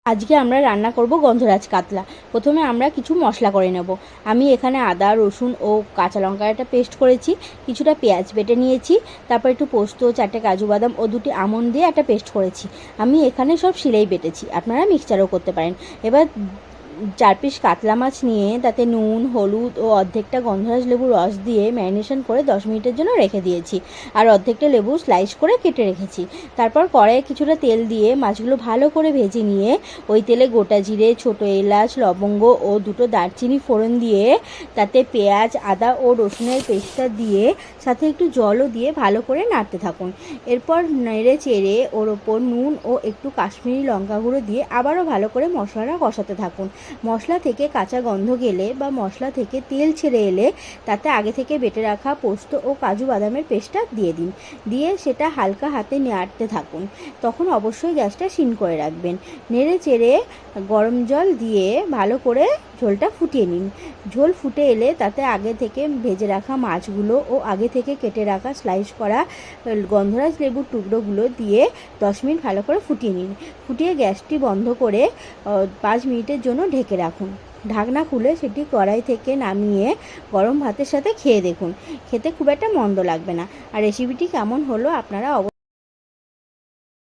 আজকে আমরা রান্না করব গন্ধরাজ কাতলা। প্রথমে আমরা কিছু মশলা করে নেব। আমি এখানে আদা, রসুন ও কাঁচা লঙ্কার একটা পেস্ট করেছি, কিছুটা পেঁয়াজ বেটে নিয়েছি, তারপর একটু পোস্ত, 4টে কাজু বাদাম ও 2টি আমন্ড দিয়ে একটা পেস্ট করেছি। আমি এখানে সব শিলেই বেটেছি, আপনারা মিক্সচারও করতে পারেন। এবার 4 পিস কাতলা মাছ নিয়ে তাতে নুন, হলুদ ও অর্ধেকটা গন্ধরাজ লেবুর রস দিয়ে ম্যারিনেশন করে 10 মিনিটের জন্য রেখে দিয়েছি। আর অর্ধেকটা লেবু স্লাইস করে কেটে রেখেছি। তারপর কড়াইয়ে কিছুটা তেল দিয়ে মাছগুলো ভালো করে ভেজে নিয়ে ওই তেলে গোটা জিরে, ছোটো এলাচ, লবঙ্গ ও 2টো দারচিনি ফোড়ন দিয়ে তাতে পেঁয়াজ, আদা ও রসুনের পেস্টটা দিয়ে সাথে একটু জলও দিয়ে ভালো করে নাড়তে থাকুন। এরপর নেড়ে চেড়ে ওর ওপর নুন ও একটু কাশ্মীরি লঙ্কা গুঁড়ো দিয়ে আবারও ভালো করে মশলাটা কষাতে থাকুন। মশলা থেকে কাঁচা গন্ধ গেলে বা মশলা থেকে তেল ছেড়ে এলে তাতে আগে থেকে বেটে রাখা পোস্ত ও কাজু বাদামের পেস্টটা দিয়ে দিন। দিয়ে সেটা হালকা হাতে নাড়তে থাকুন। তখন অবশ্যই গ্যাসটা সিম করে রাখবেন। নেড়ে চেড়ে গরম জল দিয়ে ভালো করে ঝোলটা ফুটিয়ে নিন। ঝোল ফুটে এলে তাতে আগে থেকে ভেজে রাখা মাছগুলো ও আগে থেকে কেটে রাখা স্লাইস করা গন্ধরাজ লেবুর টুকরোগুলো দিয়ে 10 মিনিট ভালো করে ফুটিয়ে নিন। ফুটিয়ে গ্যাসটি বন্ধ করে 5 মিনিটের জন্য ঢেকে রাখুন। ঢাকনা খুলে সেটি কড়াই থেকে নামিয়ে গরম ভাতের সাথে খেয়ে দেখুন। খেতে খুব একটা মন্দ লাগবে না। আর রেসিপিটি কেমন হলো আপনারা